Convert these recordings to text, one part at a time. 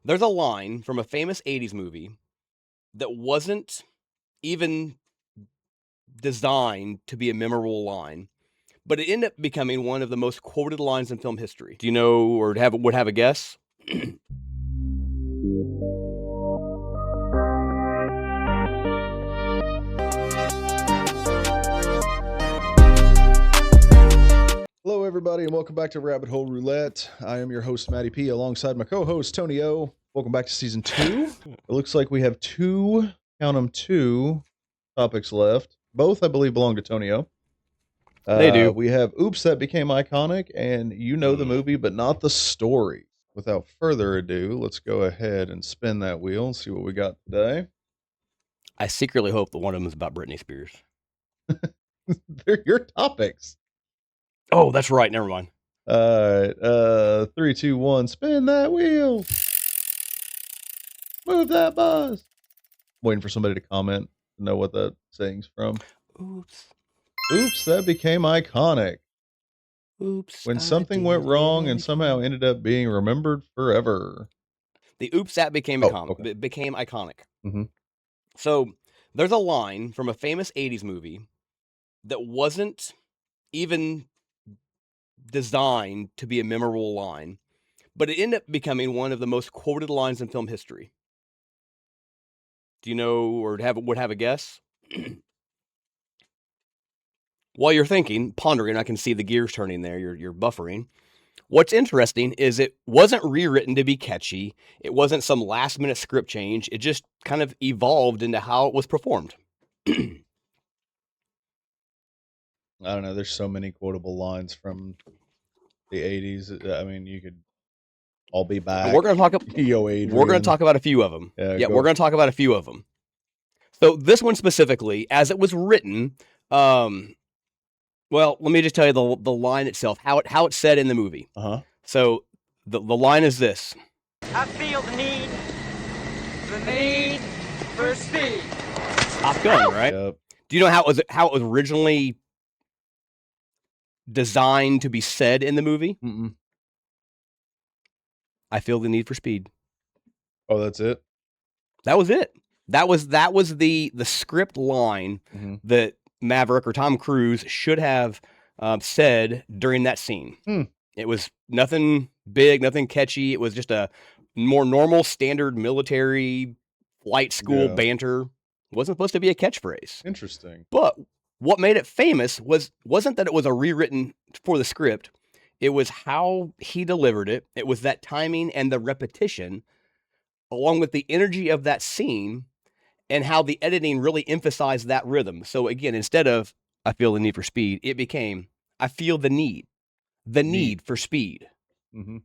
There's a line from a famous 80s movie that wasn't even designed to be a memorable line, but it ended up becoming one of the most quoted lines in film history. Do you know or would have a guess? Hello, everybody, and welcome back to Rabbit Hole Roulette. I am your host, Matty P, alongside my co-host, Tony O. Welcome back to Season 2. It looks like we have two topics left. Both, I believe, belong to Tony O. They do. We have Oops, That Became Iconic, and you know the movie, but not the story. Without further ado, let's go ahead and spin that wheel and see what we got today. I secretly hope that one of them is about Britney Spears. They're your topics. Oh, that's right. Never mind. All right. 3, 2, 1. Spin that wheel. Move that buzz. Waiting for somebody to comment to know what that saying's from. Oops. Oops, that became iconic. Oops. When something went wrong and somehow ended up being remembered forever. The oops, that became became iconic. Mm-hmm. So there's a line from a famous 80s movie that wasn't even designed to be a memorable line, but it ended up becoming one of the most quoted lines in film history. Do you know or would have a guess? While you're thinking, pondering, I can see the gears turning there. You're buffering. What's interesting is it wasn't rewritten to be catchy. It wasn't some last-minute script change. It just kind of evolved into how it was performed. I don't know. There's so many quotable lines from the 80s. I mean, you could all be back. We're going to talk. We're going to talk about a few of them. Yeah, we're going to talk about a few of them. So this one specifically, as it was written, well, let me just tell you the line itself, how it's said in the movie. Uh-huh. So the line is this: I feel the need for speed. Top Gun, right? Yep. Do you know how it was originally designed to be said in the movie? Mm-mm. I feel the need for speed. Oh, that's it? That was it. That was the script line that Maverick or Tom Cruise should have said during that scene. It was nothing big, nothing catchy. It was just a more normal, standard military flight school banter. It wasn't supposed to be a catchphrase. Interesting. But what made it famous wasn't that it was a rewritten for the script. It was how he delivered it. It was that timing and the repetition, along with the energy of that scene, and how the editing really emphasized that rhythm. So again, instead of I feel the need for speed, it became I feel the need for speed. Mm-hmm.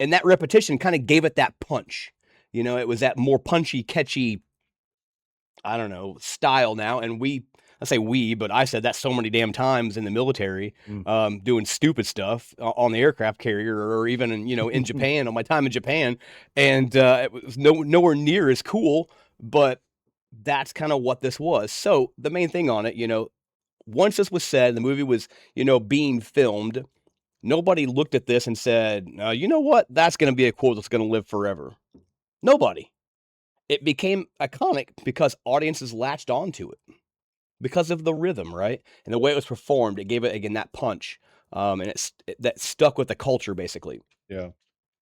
And that repetition kind of gave it that punch. You know, it was that more punchy, catchy, I don't know, style now. And but I said that so many damn times in the military, doing stupid stuff on the aircraft carrier, or even in Japan, on my time in Japan. And it was nowhere near as cool, but that's kind of what this was. So the main thing on it, once this was said, the movie was, being filmed, nobody looked at this and said, you know what? That's going to be a quote that's going to live forever. Nobody. It became iconic because audiences latched onto it because of the rhythm, right? And the way it was performed, it gave it, again, that punch. And that stuck with the culture, basically. Yeah.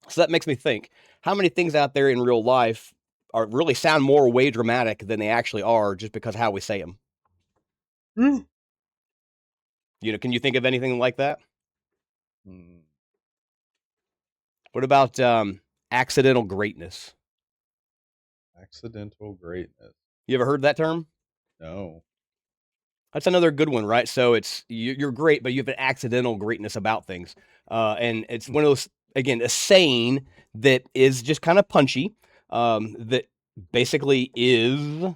So that makes me think, how many things out there in real life really sound more way dramatic than they actually are just because of how we say them? Can you think of anything like that? What about accidental greatness? Accidental greatness. You ever heard that term? No. That's another good one, right? So you're great, but you have an accidental greatness about things. And it's one of those, again, a saying that is just kind of punchy, that basically is,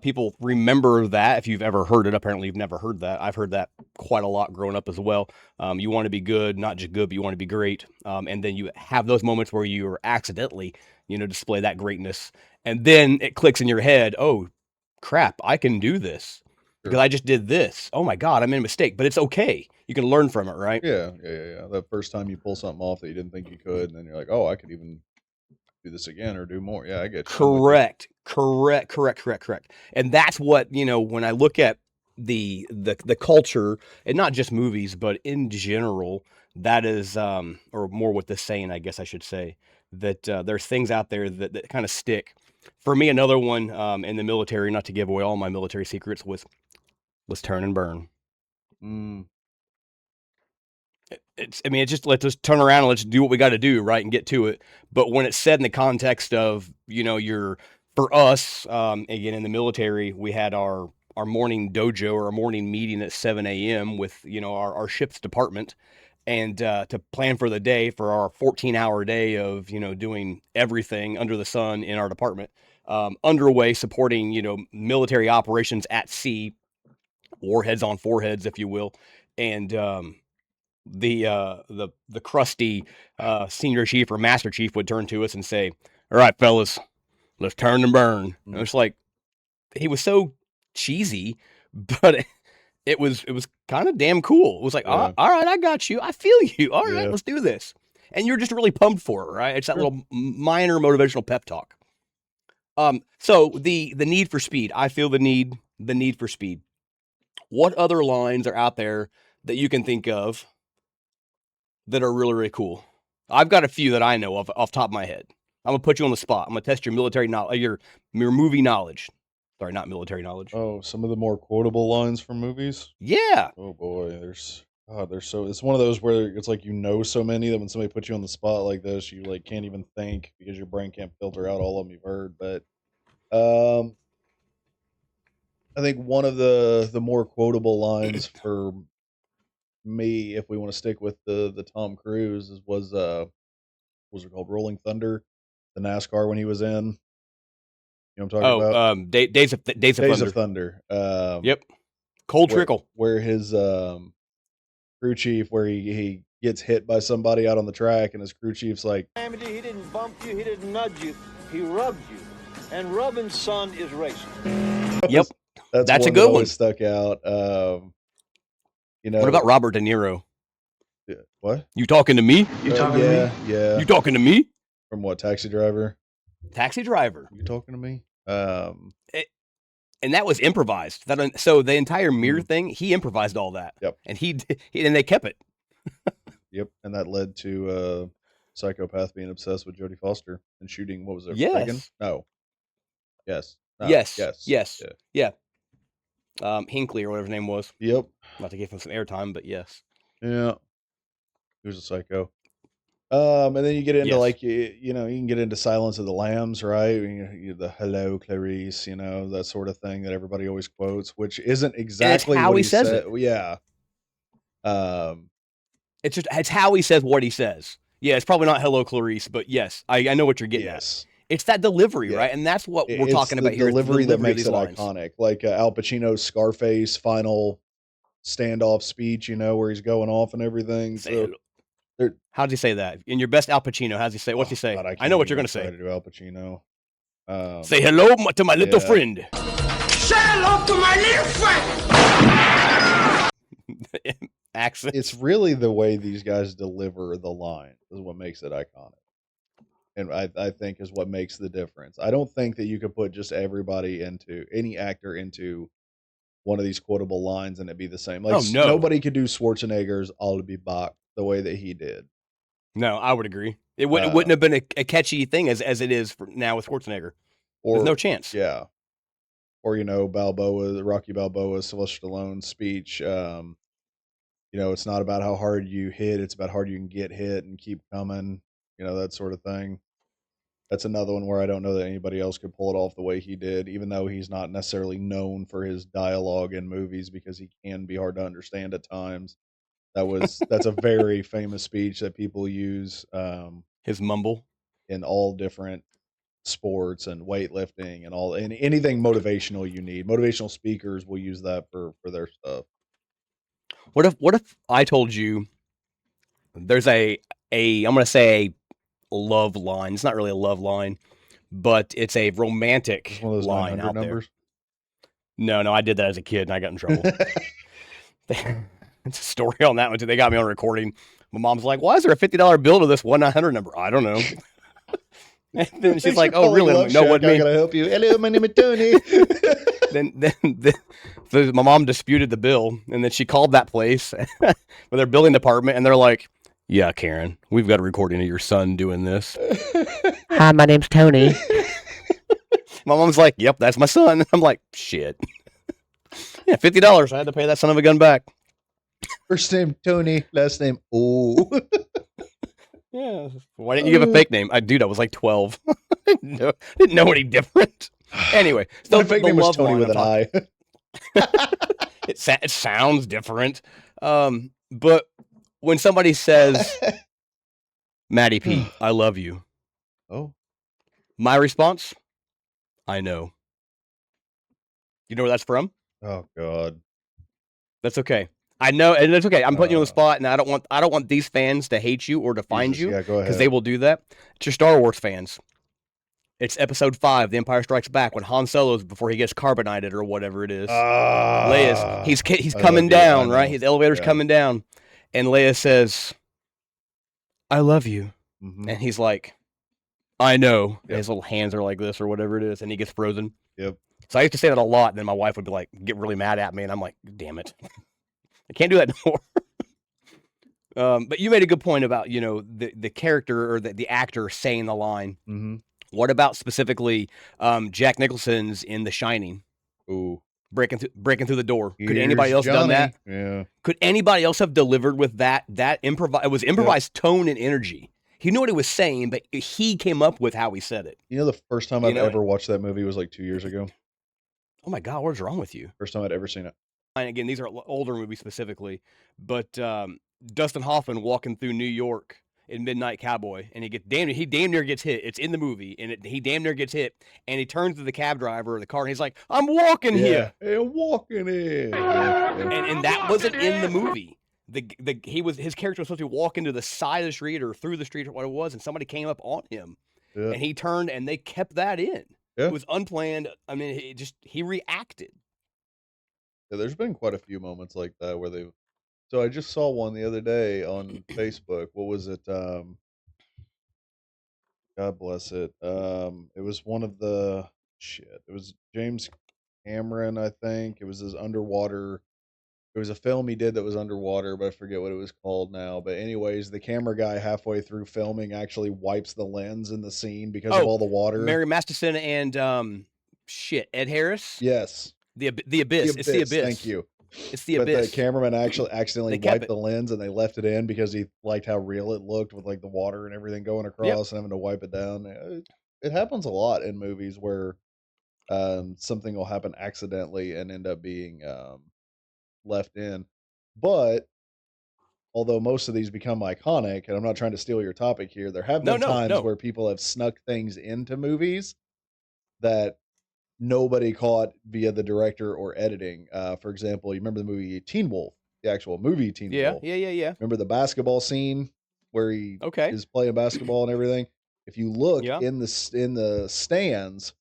people remember that. If you've ever heard it, apparently you've never heard that. I've heard that quite a lot growing up as well. You want to be good, not just good, but you want to be great. And then you have those moments where you accidentally, display that greatness. And then it clicks in your head, oh, crap, I can do this. Because I just did this. Oh my God, I made a mistake, but it's okay. You can learn from it, right? Yeah. The first time you pull something off that you didn't think you could, and then you're like, oh, I could even do this again or do more. Yeah, I get you. Correct. And that's what, when I look at the culture, and not just movies, but in general, that is, or more with the saying, I guess I should say, that there's things out there that kind of stick. For me, another one in the military, not to give away all my military secrets, was turn and burn. It's just, let's just turn around and let's do what we got to do, right, and get to it. But when it's said in the context of, for us, again, in the military, we had our morning dojo or our morning meeting at 7 a.m. with, our ship's department, and to plan for the day, for our 14-hour day of, doing everything under the sun in our department, underway, supporting, military operations at sea, warheads on foreheads, if you will. And the crusty senior chief or master chief would turn to us and say, "All right, fellas, let's turn and burn." And it's like, he was so cheesy, but it was kind of damn cool. It was like, all right, I got you. I feel you. All right, let's do this. And you're just really pumped for it, right? It's that little minor motivational pep talk. So the need for speed. I feel the need for speed. What other lines are out there that you can think of that are really, really cool? I've got a few that I know of off the top of my head. I'm gonna put you on the spot. I'm gonna test your military knowledge, your movie knowledge. Sorry, not military knowledge. Oh, some of the more quotable lines from movies. Yeah. Oh boy, there's so, it's one of those where it's like, so many that when somebody puts you on the spot like this, you like can't even think because your brain can't filter out all of them you've heard. But I think one of the more quotable lines for me, if we want to stick with the Tom Cruise, was what was it called? Rolling Thunder, the NASCAR when he was in. You know what I'm talking about? Days of Thunder. Yep. Cold Trickle. Where his crew chief, where he gets hit by somebody out on the track, and his crew chief's like, He didn't bump you, he didn't nudge you, he rubbed you. And rubbing, son, is racing. Yep. That's a good one. Stuck out. What about Robert De Niro? Yeah, what? You talking to me? You talking to me? Yeah. You talking to me? From what, Taxi Driver? Taxi Driver. You talking to me? And that was improvised. So the entire mirror thing, he improvised all that. Yep. And and they kept it. Yep. And that led to psychopath being obsessed with Jodie Foster and shooting. What was it? Yes. Reagan? No. Yes. No. Yes. Yeah. Hinckley or whatever his name was. Yep. Not to give him some airtime, but yes. Yeah. He was a psycho. And then you get into like, you can get into Silence of the Lambs, right? The hello, Clarice, that sort of thing that everybody always quotes, which isn't exactly how what he says it. Yeah. It's how he says what he says. Yeah, it's probably not hello, Clarice, but yes, I know what you're getting at. It's that delivery, right? And that's what we're talking about here. Delivery that makes it iconic. Like Al Pacino's Scarface final standoff speech, where he's going off and everything. How'd he say that? In your best Al Pacino, how's he say? What's he say? God, I know what you're going to say. To do Al Pacino. Say hello to my little friend. Say hello to my little friend. Accent. It's really the way these guys deliver the line is what makes it iconic. And I think is what makes the difference. I don't think that you could put just any actor into one of these quotable lines and it'd be the same. Like nobody could do Schwarzenegger's "I'll be back" the way that he did. No, I would agree. It wouldn't have been a catchy thing as it is now with Schwarzenegger. There's no chance. Yeah. Or Rocky Balboa's Sylvester Stallone's speech. It's not about how hard you hit; it's about how hard you can get hit and keep coming. That sort of thing. That's another one where I don't know that anybody else could pull it off the way he did, even though he's not necessarily known for his dialogue in movies because he can be hard to understand at times. That's a very famous speech that people use. His mumble in all different sports and weightlifting and anything motivational you need. Motivational speakers will use that for their stuff. What if I told you there's I'm going to say love line. It's not really a love line, but it's a romantic line out numbers. There. No, I did that as a kid and I got in trouble. It's a story on that one too. They got me on recording. My mom's like, "Why is there a $50 bill to this 1-900 number?" I don't know. And then she's Thanks like, for "Oh, calling really?" I'm Love like, "No, Shack. what How me?" can I help you? Hello, my name is Tony. So my mom disputed the bill, and then she called that place with their billing department, and they're like, "Yeah, Karen, we've got a recording of your son doing this." Hi, my name's Tony. My mom's like, "Yep, that's my son." I'm like, "Shit." Yeah, $50. I had to pay that son of a gun back. First name Tony, last name Yeah. Why didn't you give a fake name? Dude, I was like 12. Didn't know any different. Anyway, so my fake the name was love Tony line with I'm an talking- I. it sounds different. But when somebody says, "Matty P, I love you," Oh, my response, "I know." You know where that's from? oh God. That's okay. I know, and it's okay. I'm putting you on the spot, and I don't want these fans to hate you or to find Jesus, you yeah, go because ahead. they will do that. It's your Star Wars fans. It's Episode 5, The Empire Strikes Back, when Han Solo's before he gets carbonated or whatever it is. Leia's he's I coming love you, I down, right? know. His elevator's Yeah. coming down, and Leia says, "I love you," Mhm. and he's like, "I know." And Yep. his little hands are like this or whatever it is, and he gets frozen. Yep. So I used to say that a lot, and then my wife would be like, get really mad at me, and I'm like, "Damn it, I can't do that no more." But you made a good point about the character or the actor saying the line. Mhm. What about specifically Jack Nicholson's in The Shining, Ooh. breaking through the door? Could anybody Here's else done that? Johnny. Yeah. Could anybody else have delivered with that it was improvised tone and energy. He knew what he was saying, but he came up with how he said it. You know, the first time I've ever watched that movie was like 2 years ago. Oh my God, what's wrong with you? First time I'd ever seen it. And again, these are older movies specifically, but Dustin Hoffman walking through New York in Midnight Cowboy, and he damn near gets hit. It's in the movie, and he damn near gets hit, and he turns to the cab driver of the car, and he's like, "I'm walking here." Hey, I'm walking in. And that wasn't in the movie. His character was supposed to walk into the side of the street or through the street or what it was, and somebody came up on him, and he turned, and they kept that in. Yeah. It was unplanned. I mean, he reacted. Yeah, there's been quite a few moments like that where they've. So I just saw one the other day on Facebook. What was it? God bless it. It was one of the shit. It was James Cameron, I think. It was his underwater. It was a film he did that was underwater, but I forget what it was called now. But anyways, the camera guy halfway through filming actually wipes the lens in the scene because of all the water. Mary Masterson and Ed Harris. Yes. The Abyss. It's The Abyss. Thank you. It's The Abyss. But the cameraman actually accidentally wiped the lens, and they left it in because he liked how real it looked with like the water and everything going across and having to wipe it down. It happens a lot in movies where something will happen accidentally and end up being left in. But although most of these become iconic, and I'm not trying to steal your topic here, there have been times where people have snuck things into movies that nobody caught via the director or editing. For example, you remember the movie Teen Wolf, the actual movie Teen Wolf? Yeah. Remember the basketball scene where he is playing basketball and everything? If you look in the stands,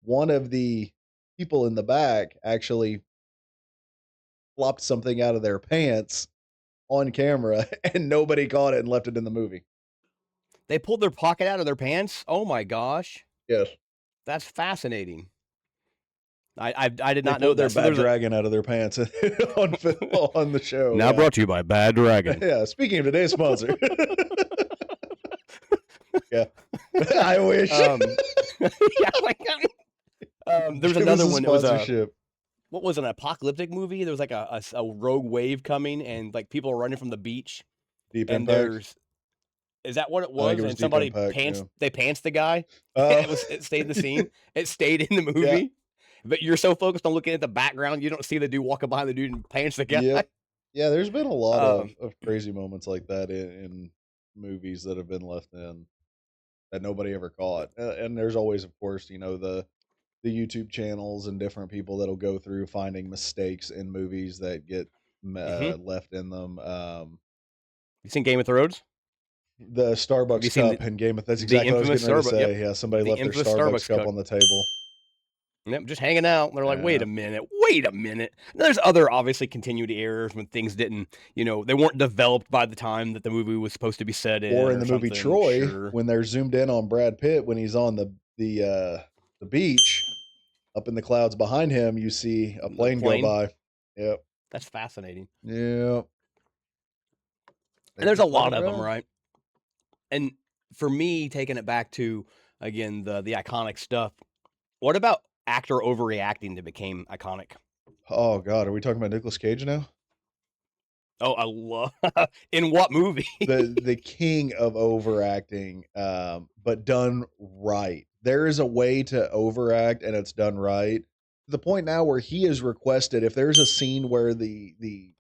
one of the people in the back actually flopped something out of their pants on camera, and nobody caught it and left it in the movie. They pulled their pocket out of their pants? Oh my gosh. Yes. That's fascinating. I did not know that. that. Their Bad Dragon out of their pants on the show. Now brought to you by Bad Dragon. Yeah, speaking of today's sponsor. Yeah. I wish. There's another one. It was what was an apocalyptic movie? There was like a rogue wave coming, and like people are running from the beach. Deep and Impact. Is that what it was? And somebody pants the guy. It stayed in the scene. It stayed in the movie. Yeah. But you're so focused on looking at the background, you don't see the dude walking behind the dude and pants the guy. Yeah, there's been a lot of crazy moments like that in movies that have been left in that nobody ever caught. And there's always, of course, the YouTube channels and different people that'll go through finding mistakes in movies that get left in them. You seen Game of Thrones? The Starbucks cup in Game of That's exactly what I was going to say. Yeah, somebody left their Starbucks cup on the table. Yep, just hanging out. They're like, wait a minute. And there's other obviously continuity errors when things didn't, they weren't developed by the time that the movie was supposed to be set in. Or in the movie something, Troy, sure. when they're zoomed in on Brad Pitt when he's on the beach, up in the clouds behind him, you see a plane go by. Yep. That's fascinating. Yep. And there's a lot of them, right? And for me, taking it back to, again, the iconic stuff, what about actor overreacting that became iconic? Oh, God. Are we talking about Nicolas Cage now? Oh, I love... In what movie? the king of overacting, but done right. There is a way to overact, and it's done right. To the point now where he is requested, if there's a scene where the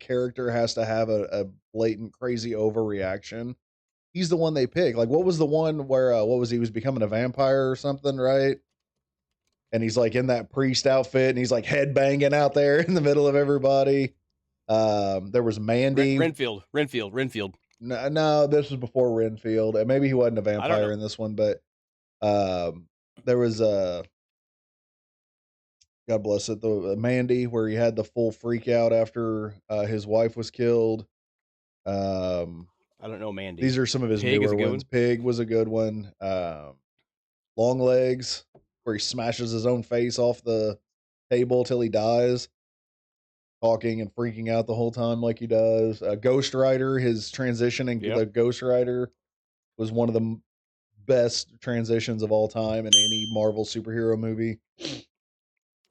character has to have a blatant, crazy overreaction, he's the one they pick. Like, what was the one where, he was becoming a vampire or something, right? And he's like in that priest outfit, and he's like head banging out there in the middle of everybody. There was Mandy. Renfield. No, this was before Renfield. And maybe he wasn't a vampire in this one, but there was God bless it, the Mandy, where he had the full freak out after his wife was killed. I don't know Mandy. These are some of his newer ones. Pig was a good one. Long Legs, where he smashes his own face off the table till he dies, talking and freaking out the whole time like he does. Ghost Rider, his transition in the Ghost Rider was one of the best transitions of all time in any Marvel superhero movie.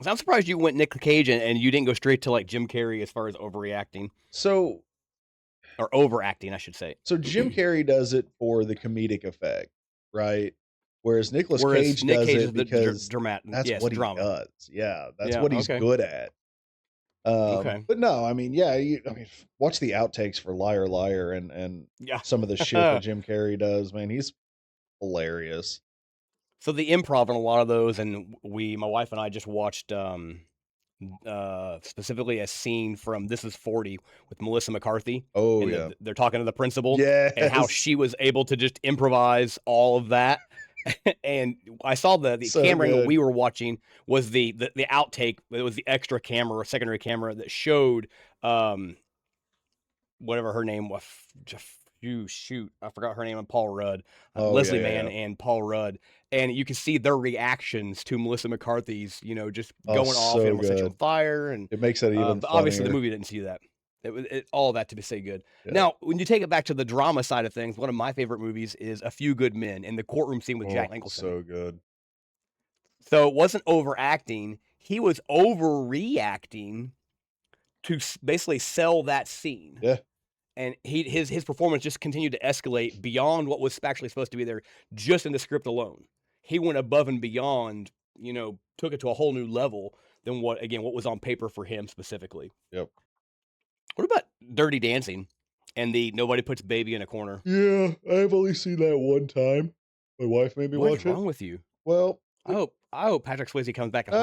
I'm surprised you went Nick Cage and you didn't go straight to like Jim Carrey as far as overreacting. Or overacting, I should say. So Jim Carrey does it for the comedic effect, right? Whereas Nicolas Cage does it because that's what he does. Yeah, that's what he's good at. But no, I mean, watch the outtakes for Liar Liar and some of the shit that Jim Carrey does. Man, he's hilarious. So the improv in a lot of those, and my wife and I just watched specifically a scene from This Is 40 with Melissa McCarthy. Oh, and they're talking to the principal and how she was able to just improvise all of that. And I saw the camera angle we were watching was the outtake. It was the extra camera or secondary camera that showed whatever her name was. Shoot, I forgot her name. And Paul Rudd, Leslie Mann, and Paul Rudd, and you can see their reactions to Melissa McCarthy's, just going off and almost on fire, and it makes it even. Obviously, the movie didn't see that. All that to be say good. Yeah. Now, when you take it back to the drama side of things, one of my favorite movies is A Few Good Men, and the courtroom scene with Jack Nicholson. So good. So it wasn't overacting; he was overreacting to basically sell that scene. Yeah. And his performance just continued to escalate beyond what was actually supposed to be there, just in the script alone. He went above and beyond, took it to a whole new level than what was on paper for him specifically. Yep. What about Dirty Dancing and the Nobody Puts Baby in a Corner? Yeah, I've only seen that one time. My wife made me watch it. What's wrong with you? Well, I hope Patrick Swayze comes back and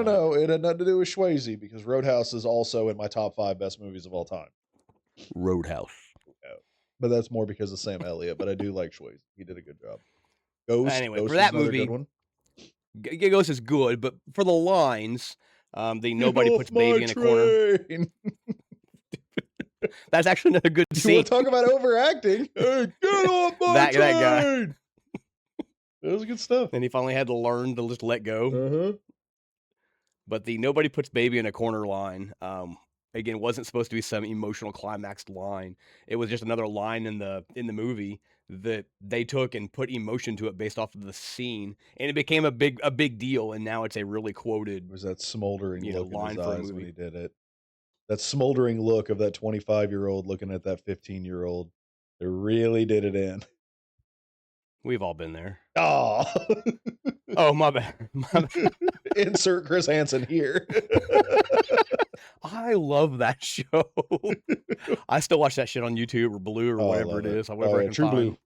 No. It had nothing to do with Swayze, because Roadhouse is also in my top 5 best movies of all time. Roadhouse. Yeah. But that's more because of Sam Elliott, but I do like Swayze. He did a good job. Ghost for that movie, good one. Ghost is good, but for the lines, the Nobody Puts Baby in a Corner. That's actually another good scene. You want to talk about overacting? Hey, get off my train! That guy. That was good stuff. And he finally had to learn to just let go. But the Nobody Puts Baby in a Corner line, again, wasn't supposed to be some emotional climaxed line. It was just another line in the movie that they took and put emotion to it based off of the scene, and it became a big deal. And now it's a really quoted. It was that smoldering look line in his for a eyes movie when he did it? That smoldering look of that 25-year-old looking at that 15-year-old. They really did it in. We've all been there. Oh, my bad. Insert Chris Hansen here. I love that show. I still watch that shit on YouTube or Blue or whatever it is. Whatever I can True find. Blue.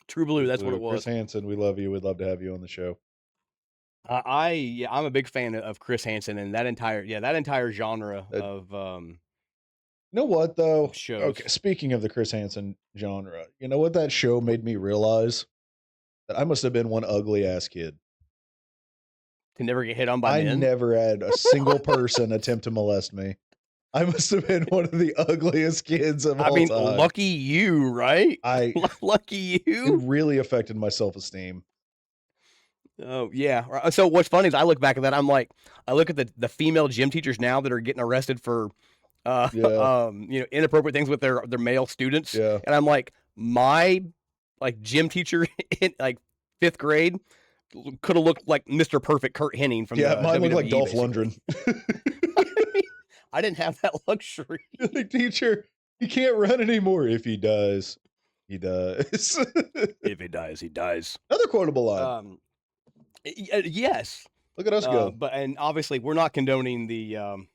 True Blue, that's what it was. Chris Hansen, we love you. We'd love to have you on the show. I'm a big fan of Chris Hansen and that entire genre of you know what though? Shows. Okay, speaking of the Chris Hansen genre, you know what that show made me realize? That I must have been one ugly ass kid. to never get hit on by I men? never had a single person attempt to molest me. I must have been one of the ugliest kids of I all mean, time. lucky you, right? Lucky It you. really affected my self-esteem. Oh yeah. So what's funny is I look back at that. I'm like, I look at the female gym teachers now that are getting arrested for, Yeah. inappropriate things with their male students, Yeah. and I'm like, my gym teacher in like 5th grade could have looked like Mr. Perfect Kurt Hennig from Yeah, the mine looked like WWE, Dolph basically. Lundgren. I didn't have that luxury. Like, teacher, he can't run anymore. If he does, he does. If he dies, he dies. Another quotable line. Yes. Look at us go. But obviously we're not condoning the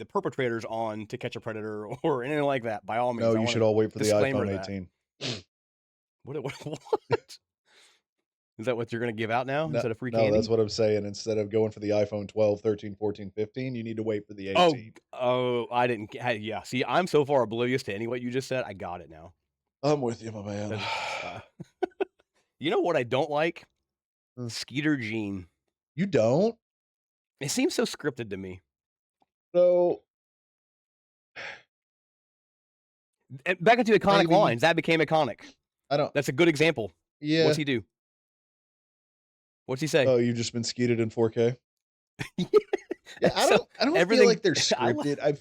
perpetrators on To Catch a Predator or anything like that. By all means, No, I you want should a all wait for the disclaimer iPhone of that. 18. What? Is that what you're going to give out now instead of free No, candy? that's what I'm saying. Instead of going for the iPhone 12, 13, 14, 15, you need to wait for the 18. Oh, I didn't. Yeah, see, I'm so far oblivious to what you just said. I got it now. I'm with you, my man. You know what I don't like? Hmm. Skeeter Jean. You don't? It seems so scripted to me. So, And back into iconic Maybe. lines. That became iconic. I don't. That's a good example. Yeah. What's he do? What's he say? Oh, you've just been skeeted in 4K? Yeah, I so don't feel everything- like they're scripted.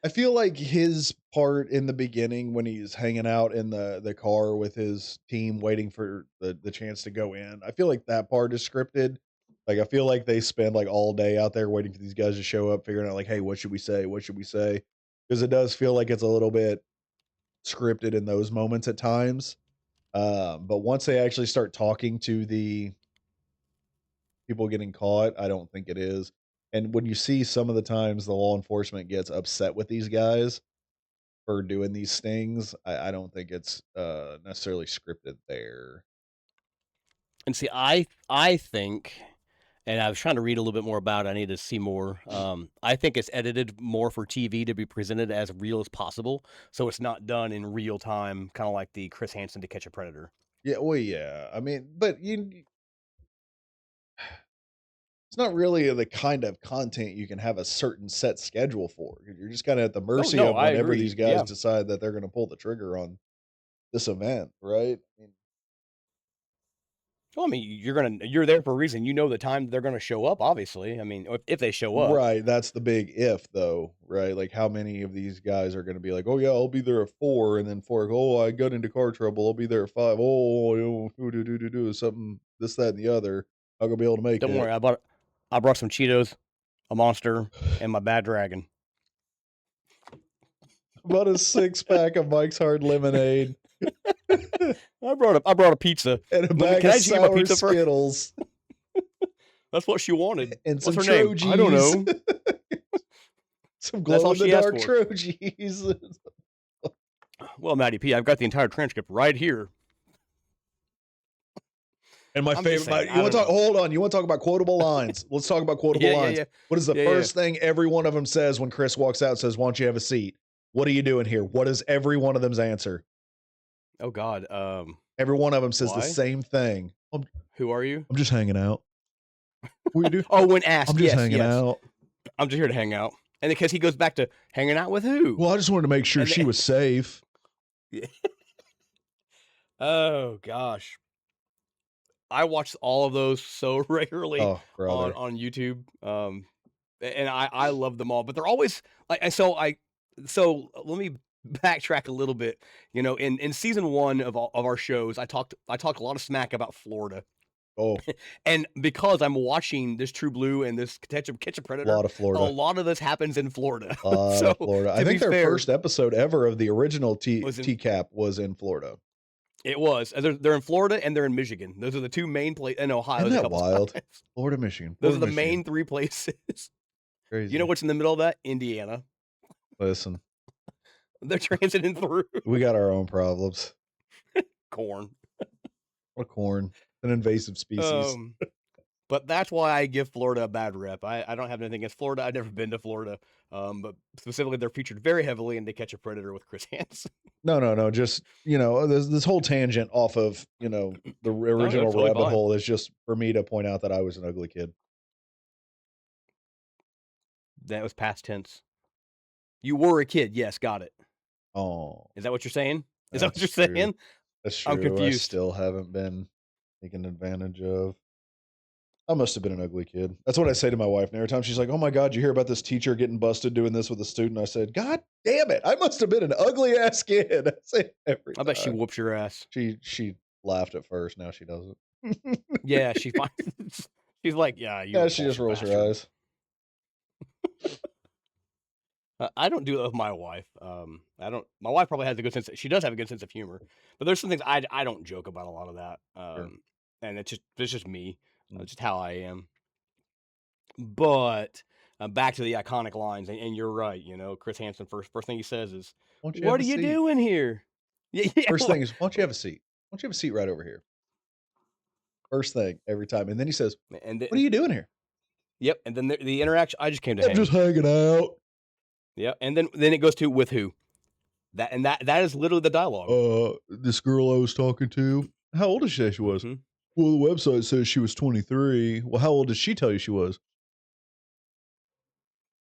I feel like his part in the beginning when he's hanging out in the car with his team waiting for the chance to go in, I feel like that part is scripted. Like, I feel like they spend like all day out there waiting for these guys to show up, figuring out like, hey, what should we say? What should we say? Because it does feel like it's a little bit scripted in those moments at times. But once they actually start talking to the people getting caught, I don't think it is. And when you see some of the times the law enforcement gets upset with these guys for doing these stings, I don't think it's necessarily scripted there. And see, I think, and I was trying to read a little bit more about it. I need to see more. I think it's edited more for TV to be presented as real as possible, so it's not done in real time, kind of like the Chris Hansen To Catch a Predator. Yeah, well, yeah. I mean, but it's not really the kind of content you can have a certain set schedule for. You're just kind of at the mercy no, of I whenever agree. these guys Yeah. decide that they're going to pull the trigger on this event, right? Well, I mean, you're there for a reason. You know the time they're gonna show up. Obviously, I mean, if they show up, Right. That's the big if, though, right? Like, how many of these guys are going to be like, oh, yeah, I'll be there at 4, and then 4, oh, I got into car trouble. I'll be there at 5. Oh, something, this, that, and the other. I'm going to be able to make Don't it. worry. I brought some Cheetos, a Monster, and my Bad Dragon. About a 6-pack of Mike's Hard Lemonade I brought a pizza. and a bag Can of I just get my sour pizza first? Skittles That's what she wanted. and What's some her name? Trojies. I don't know. Some That's all she asked glow-in-the-dark for. Trojies. Well, Matty P, I've got the entire transcript right here. And my I'm just favorite, saying, I you want to don't talk? Hold on, you want to talk about quotable lines? Let's talk about quotable lines. Yeah. What is the Yeah, first thing every one of them says when Chris walks out and says, "Why don't you have a seat?" What are you doing here? What is every one of them's answer? Oh God. Every one of them says the Why? same thing. Who are you? I'm just hanging out. What do you do? Oh, when asked, I'm just yes, hanging yes. out. I'm just here to hang out. And because he goes back to hanging out with who? Well, I just wanted to make sure And she was safe. Oh gosh. I watch all of those so regularly Oh, brother. on YouTube. And I love them all, but they're always like, so let me backtrack a little bit. You know, in season 1 of our shows, I talked a lot of smack about Florida. Oh, And because I'm watching this True Blue and this Catch a a Predator, lot of Florida. a lot of this happens in Florida. A lot So, of Florida. I to think be their fair, first episode ever of the original Was in- TCAP was in Florida. it was. They're in Florida and they're in Michigan. Those are the two main places. And Ohio. Isn't a that couple wild? times. Florida, Michigan. Those are Florida, the Michigan. main 3 places. Crazy. You know what's in the middle of that? Indiana. Listen, They're transiting through we got our own problems. corn. What corn? An invasive species. But that's why I give Florida a bad rep. I don't have anything against Florida. I've never been to Florida. But specifically, they're featured very heavily in To Catch a Predator with Chris Hansen. No. Just, this whole tangent off of, the original totally Rabbit fine. Hole is just for me to point out that I was an ugly kid. That was past tense. You were a kid. Yes, got it. Oh, Is that what you're saying? Is that what that's you're true. saying? That's true. I'm I confused. still haven't been taken advantage of. I must have been an ugly kid. That's what I say to my wife. And every time she's like, "Oh my God, you hear about this teacher getting busted doing this with a student?" I said, "God damn it. I must have been an ugly ass kid." I say it every I bet she time. whoops your ass. She laughed at first. Now she doesn't. Yeah, she finds. She's like, yeah, you're Yeah, a she just bullshit rolls bastard. her eyes. I don't do that with my wife. I don't. My wife probably has a good sense. She does have a good sense of humor, but there's some things I don't joke about a lot of that. Sure. And it's just me. Mm. It's just how I am. But back to the iconic lines, and you're right. Chris Hansen first thing he says is, Why don't you have "What a are you seat?" doing here?" Yeah. First thing is, "Why don't you have a seat? Why don't you have a seat right over here?" First thing every time. And then he says, And "What are you doing here?" Yep. And then the interaction. I just came to "I'm hang. just hanging out." Yeah. And then it goes to with who. That is literally the dialogue. This girl I was talking to, how old did she say she was? Mhm. Well, the website says she was 23. Well, how old did she tell you she was?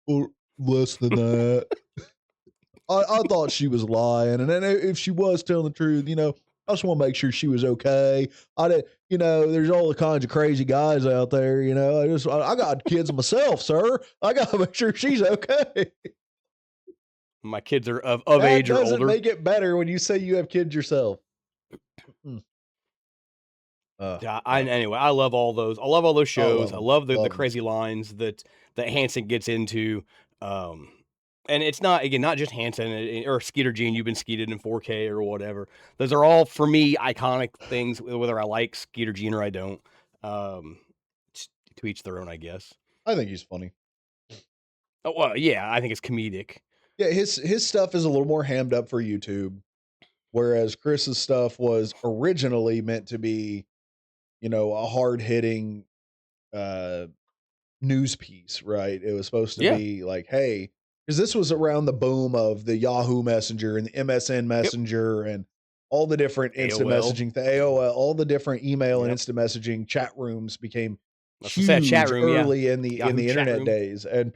Or less than that. I thought she was lying, and then if she was telling the truth, I just want to make sure she was okay. I didn't, there's all the kinds of crazy guys out there. I got kids myself, sir. I got to make sure she's okay. My kids are of That age or doesn't older. make it better when you say you have kids yourself. Anyway, I love all those. I love all those shows. I love the 'em. crazy lines that Hansen gets into. And it's not just Hansen or Skeeter Gene. You've been skeeted in 4K or whatever. Those are all for me iconic things. Whether I like Skeeter Gene or I don't, to each their own, I guess. I think he's funny. Oh, well, yeah, I think it's comedic. Yeah, his stuff is a little more hammed up for YouTube, whereas Chris's stuff was originally meant to be, a hard hitting news piece, right? It was supposed to be like, hey, because this was around the boom of the Yahoo Messenger and the MSN Messenger and all the different instant AOL. messaging, AOL, all the different email and Yep. instant messaging chat rooms became That's what I said, huge chat room, yeah. early in the Yahoo chat internet room. days, and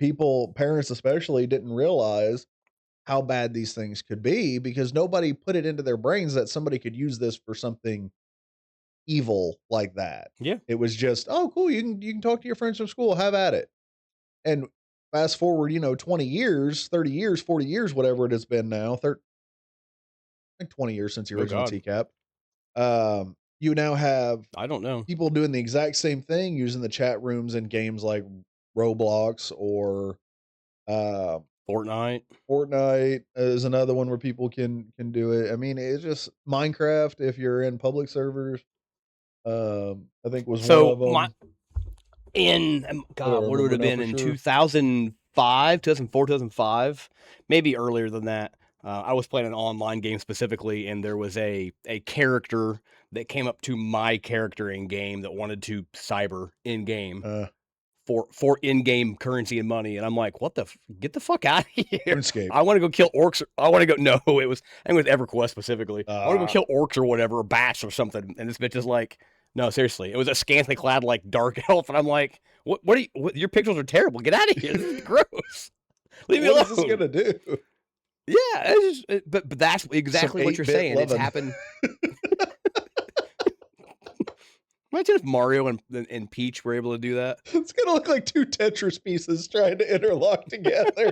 parents especially, didn't realize how bad these things could be because nobody put it into their brains that somebody could use this for something evil like that. Yeah. It was just, oh, cool, you can talk to your friends from school, have at it. And fast forward, 20 years, 30 years, 40 years, whatever it has been now, I think 20 years since the original TCAP. You now have I don't know. people doing the exact same thing using the chat rooms in games like Roblox or Fortnite. Fortnite is another one where people can do it. I mean, it's just Minecraft if you're in public servers. I think was one of them. God, what would it have been in 2005, 2004, 2005, maybe earlier than that. I was playing an online game specifically, and there was a character that came up to my character in game that wanted to cyber in game for in game currency and money, and I'm like, what the? Get the fuck out of here! RuneScape. I want to go kill orcs. I want to go. No, I think it was EverQuest specifically. I want to go kill orcs or whatever, or bats or something. And this bitch is like, no, seriously, it was a scantily clad like dark elf, and I'm like, what are you? Your pixels are terrible. Get out of here! This is gross. Leave me alone. What is this gonna do? Yeah, but that's exactly what you're saying. It's happened. Imagine if Mario and Peach were able to do that. It's gonna look like two Tetris pieces trying to interlock together.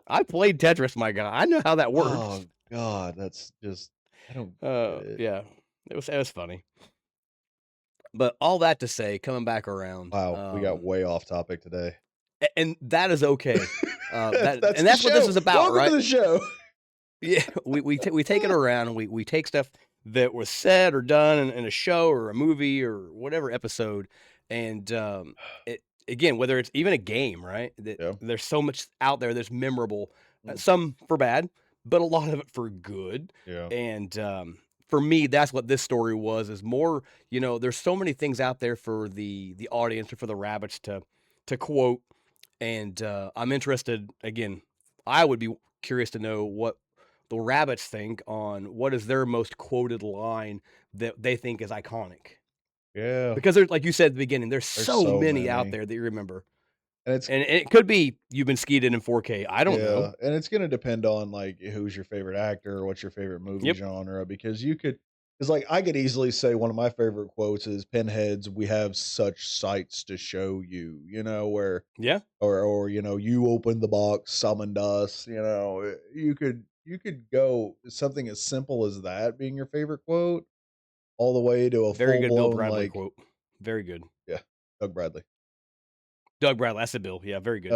I played Tetris, my guy. I know how that works. Oh God, that's just I don't. Yeah, it was funny. But all that to say, coming back around. Wow, we got way off topic today, and that is okay. That's what this is about, Welcome right? to the show. Yeah, we take it around. And we take stuff that was said or done in a show or a movie or whatever episode, and again, whether it's even a game, right? There's so much out there that's memorable. Some for bad, but a lot of it for good. Yeah. And for me, that's what this story was. Is more, there's so many things out there for the audience or for the rabbits to quote, and I'm interested. Again, I would be curious to know the Rabbits think on what is their most quoted line that they think is iconic. Yeah. Because there's, like you said at the beginning, there's so so many out many. there that you remember. And it's And it could be you've been skeeted in 4K. I don't know. and it's gonna depend on like who's your favorite actor or what's your favorite movie Yep. genre, because because like I could easily say one of my favorite quotes is Pinhead's "We have such sights to show you," where Yeah. or you opened the box, summoned us, you could go something as simple as that being your favorite quote, all the way to a Very full good Bill blown Bradley like quote. Very good. yeah, Doug Bradley. Doug Bradley, that's a Bill. Yeah, very good.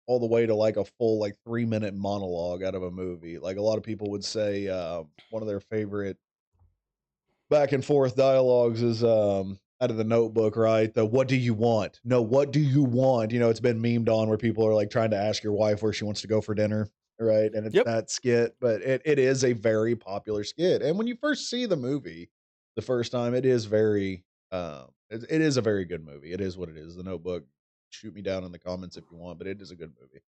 All the way to like a full like 3-minute monologue out of a movie. Like a lot of people would say one of their favorite back and forth dialogues is out of The Notebook, right? The "what do you want?" No, what do you want? It's been memed on where people are like trying to ask your wife where she wants to go for dinner, right? And it's Yep. that skit, but it is a very popular skit. And when you first see the movie the first time, it is very it is a very good movie. It is what it is. The Notebook. Shoot me down in the comments if you want, but it is a good movie.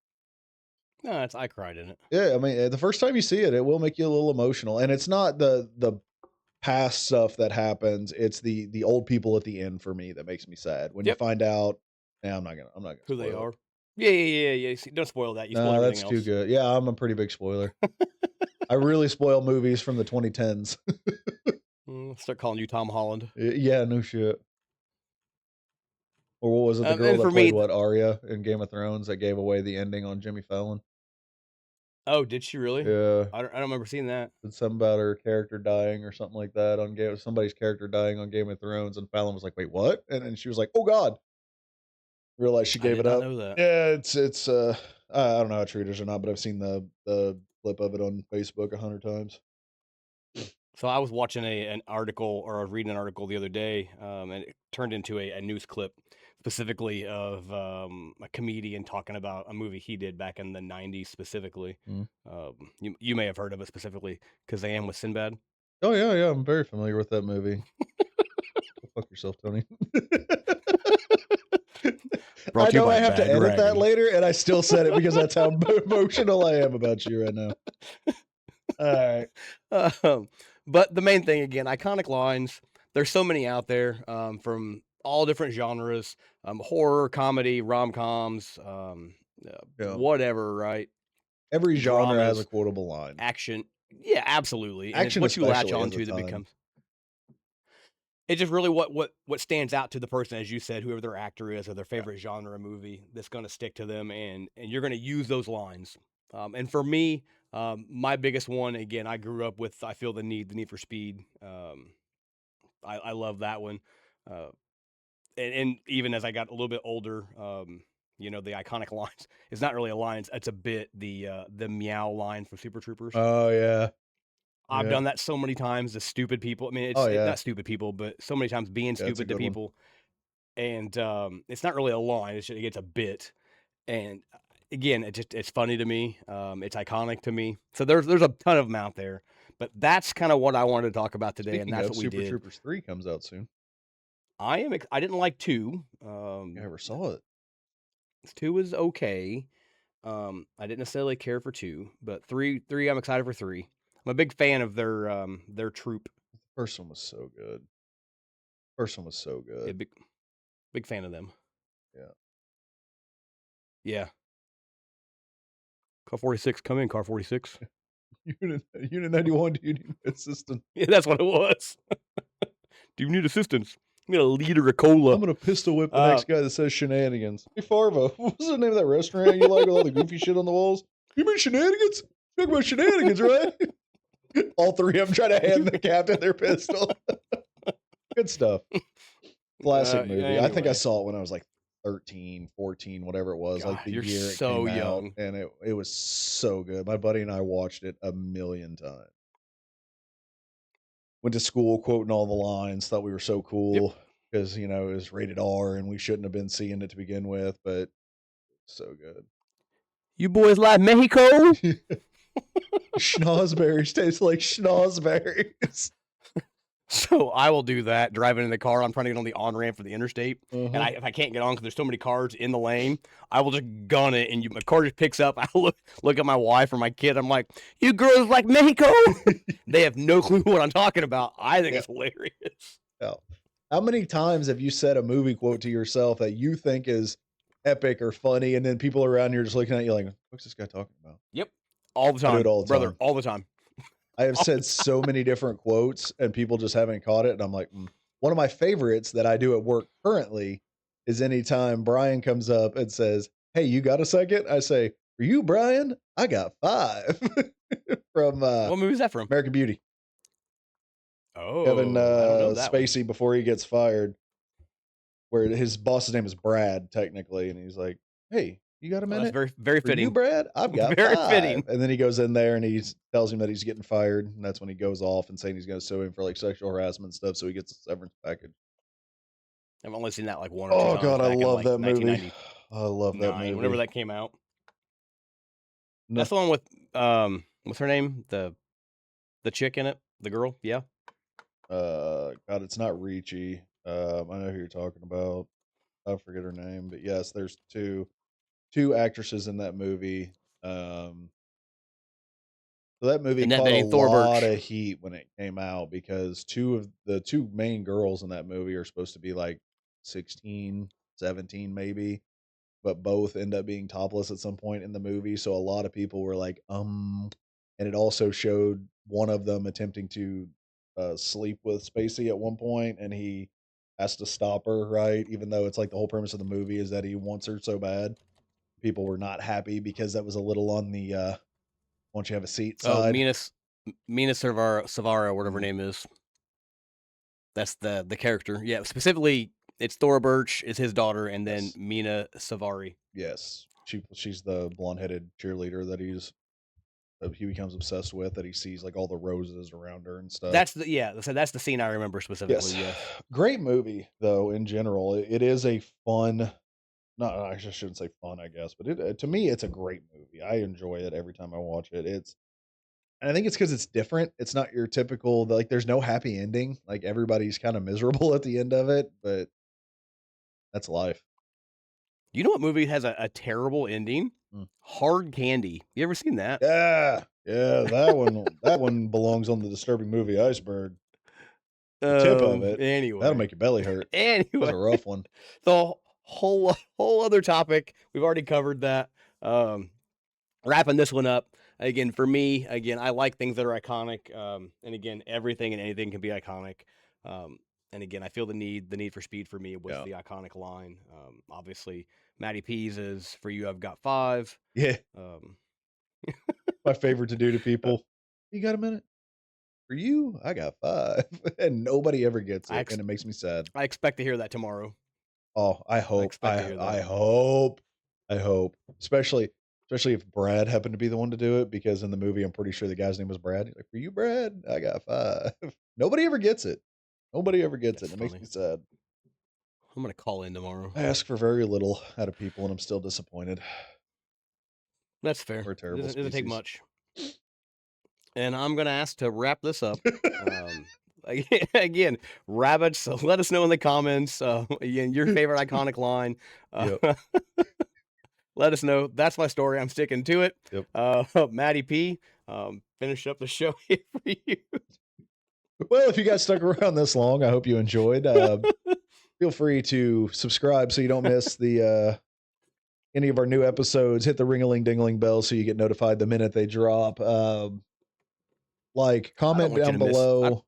No, I cried in it. Yeah, I mean, the first time you see it, it will make you a little emotional, and it's not the past stuff that happens. It's the old people at the end for me that makes me sad. When you Yep. find out, I'm not gonna Who they spoil it. are. Yeah. See, don't spoil that. You spoil No, everything that's too else. good. Yeah, I'm a pretty big spoiler. I really spoil movies from the 2010s. Start calling you Tom Holland. Yeah, no shit. Or what was it? The girl And that for played me, Arya in Game of Thrones that gave away the ending on Jimmy Fallon. oh, did she really? Yeah. I don't remember seeing that. Said something about her character dying or something like that on somebody's character dying on Game of Thrones, and Fallon was like, "Wait, what?" And then she was like, "Oh God!" Realized she I gave did it not up. know that. Yeah, it's I don't know how true it is or not, but I've seen the clip of it on Facebook 100 times. So I was watching an article, or I was reading an article the other day, and it turned into a news clip specifically of a comedian talking about a movie he did back in the 90s specifically. Mm. You may have heard of it specifically, Kazam with Sinbad. Oh yeah, I'm very familiar with that movie. Go fuck yourself, Tony. Brought I to you know by I have to Bad edit that Dragon. later, and I still said it because that's how emotional I am about you right now. All right. But the main thing, again, iconic lines. There's so many out there from all different genres, horror, comedy, rom-coms, Yeah. whatever, right? Every genre has a Dramas, quotable line. action. Yeah, absolutely. And it's Action what you latch especially has a onto that ton. becomes. It's just really what stands out to the person, as you said, whoever their actor is or their favorite genre movie, that's going to stick to them, and you're going to use those lines. And for me, my biggest one, again, I grew up with I Feel the Need for Speed. I love that one. And even as I got a little bit older, the iconic lines. It's not really a line; it's a bit. The meow line from Super Troopers. Oh yeah. I've Yeah. done that so many times to stupid people. I mean, Oh, it's yeah. not stupid people, but so many times being Yeah, it's a stupid to good one. people. And it's not really a line; it's a bit. And again, it's funny to me. It's iconic to me. So there's a ton of them out there. But that's kind of what I wanted to talk about today, and Speaking that's of, what we Super did. Troopers 3 comes out soon. I didn't like 2. I never saw it. 2 was okay. I didn't necessarily care for 2, but 3 I'm excited for 3. I'm a big fan of their troop. The first one was so good. First one was so Yeah, good. big fan of them. Yeah. Yeah. Car 46, come in, Car 46. Unit 91, do you need assistance? Yeah, that's what it was. Do you need assistance? I'm gonna leader a cola. I'm gonna pistol whip the next guy that says shenanigans. Hey Farva, what was the name of that restaurant you like with all the goofy shit on the walls? You mean shenanigans? Talk about shenanigans, right? All three of them try to hand the captain their pistol. Good stuff. Classic movie. I think I anyway. saw it when I was like 13, 14, whatever it was, like God, the you're year it so came young. out, and it was so good. My buddy and I watched it a million times. Went to school quoting all the lines, thought we were so cool because, it was rated R and we shouldn't have been seeing it to begin with, but so good. You boys like Mexico? Schnozberries taste like schnozberries. So I will do that driving in the car. I'm trying to get on the on ramp for the interstate, and if I can't get on because there's so many cars in the lane, I will just gun it, and my car just picks up. I look at my wife or my kid. I'm like, "You girls like Mexico?" They have no clue what I'm talking about. I think it's hilarious. Yeah. How many times have you said a movie quote to yourself that you think is epic or funny, and then people around you are just looking at you like, "What's this guy talking about?" Yep, all the I do time, it all the brother, time. all the time. I have said so many different quotes, and people just haven't caught it. And I'm like, One of my favorites that I do at work currently is anytime Brian comes up and says, "Hey, you got a second?" I say, "For you, Brian, I got 5." From What movie is that from? American Beauty. Oh, Kevin I don't know that one. Spacey before he gets fired, where his boss's name is Brad technically, and he's like, "Hey, you got a That's minute? very, very For fitting. you, Brad, I've got Very 5." fitting. And then he goes in there and he tells him that he's getting fired, and that's when he goes off and saying he's going to sue him for like sexual harassment and stuff, so he gets a severance package. I've only seen that like 1 or 2 Oh times. God, I back in, love like, that movie. 1999, I love that movie. whenever that came out. No, That's the one with what's her name? The chick in it, the girl. Yeah. God, it's not Ricci. I know who you're talking about. I forget her name, but yes, there's two actresses in that movie. So that movie And that caught a ain't Thor lot Birch. of heat when it came out because the two main girls in that movie are supposed to be like 16, 17 maybe, but both end up being topless at some point in the movie. So a lot of people were like, and it also showed one of them attempting to sleep with Spacey at one point, and he has to stop her, right? Even though it's like the whole premise of the movie is that he wants her so bad. People were not happy because that was a little on the once you have a seat Oh, side. Mina Savara, whatever her name is. That's the character. Yeah, specifically, it's Thora Birch is his daughter, and then Yes. Mina Savari. Yes, she's the blonde-headed cheerleader that he becomes obsessed with. That he sees like all the roses around her and stuff. That's the scene I remember specifically. Yes. Great movie though. In general, it is a fun. No, I just shouldn't say fun, I guess, but it to me, it's a great movie. I enjoy it every time I watch it. And I think it's because it's different. It's not your typical like. There's no happy ending. Like everybody's kind of miserable at the end of it, but that's life. You know what movie has a terrible ending? Hard Candy. You ever seen that? Yeah, that one belongs on the disturbing movie iceberg. The tip of it. Anyway, that'll make your belly hurt. Anyway, That was a rough one. The whole other topic. We've already covered that. Wrapping this one up. Again, for me, I like things that are iconic. And again, everything and anything can be iconic. And again, I feel the need for speed for me with the iconic line. Obviously, Matty P's is for you. I've got 5. Yeah. My favorite to do to people. You got a minute? For you, I got 5, and nobody ever gets it, and it makes me sad. I expect to hear that tomorrow. Oh, I hope. I hope. Especially if Brad happened to be the one to do it, because in the movie, I'm pretty sure the guy's name was Brad. He's like, for you, Brad, I got 5. Nobody ever gets it. Nobody ever gets it. It makes me sad. I'm gonna call in tomorrow. I ask for very little out of people, and I'm still disappointed. That's fair. We're a terrible It doesn't take species. much. And I'm gonna ask to wrap this up. Again, rabbits. Let us know in the comments. Again, your favorite iconic line. Let us know. That's my story. I'm sticking to it. Yep. Matty P. Finish up the show here for you. Well, if you guys stuck around this long, I hope you enjoyed. Feel free to subscribe so you don't miss the any of our new episodes. Hit the ring-a-ling-ding-a-ling bell so you get notified the minute they drop. Like, comment down below.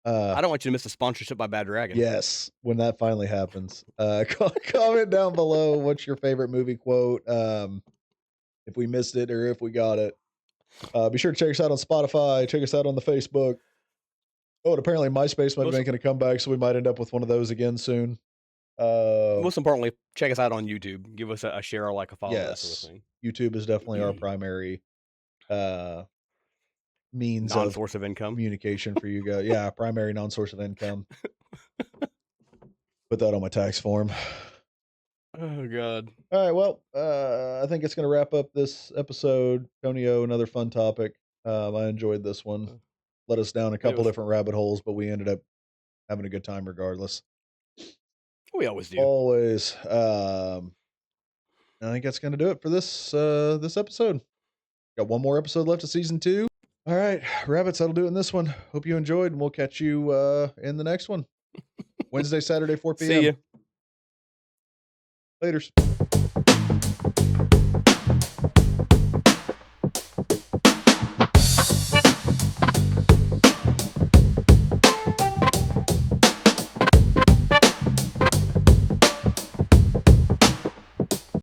I don't want you to miss a sponsorship by Bad Dragon. Yes, when that finally happens. Comment down below what's your favorite movie quote. If we missed it or if we got it. Be sure to check us out on Spotify. Check us out on the Facebook. Oh, and apparently MySpace might be making a comeback, so we might end up with one of those again soon. Most importantly, check us out on YouTube. Give us a share or like a follow. Yes, that sort of thing. YouTube is definitely our primary means non-source of income communication for you guys. Yeah, primary non-source of income. Put that on my tax form. Oh God. All right, well, I think it's going to wrap up this episode. Tonio, another fun topic. I enjoyed this one. led us down a couple was- different rabbit holes, but we ended up having a good time regardless. We always do. Always. I think that's going to do it for this episode. Got one more episode left of season 2. All right, rabbits, that'll do it in this one. Hope you enjoyed, and we'll catch you in the next one. Wednesday, Saturday, 4 p.m. See ya. Laters.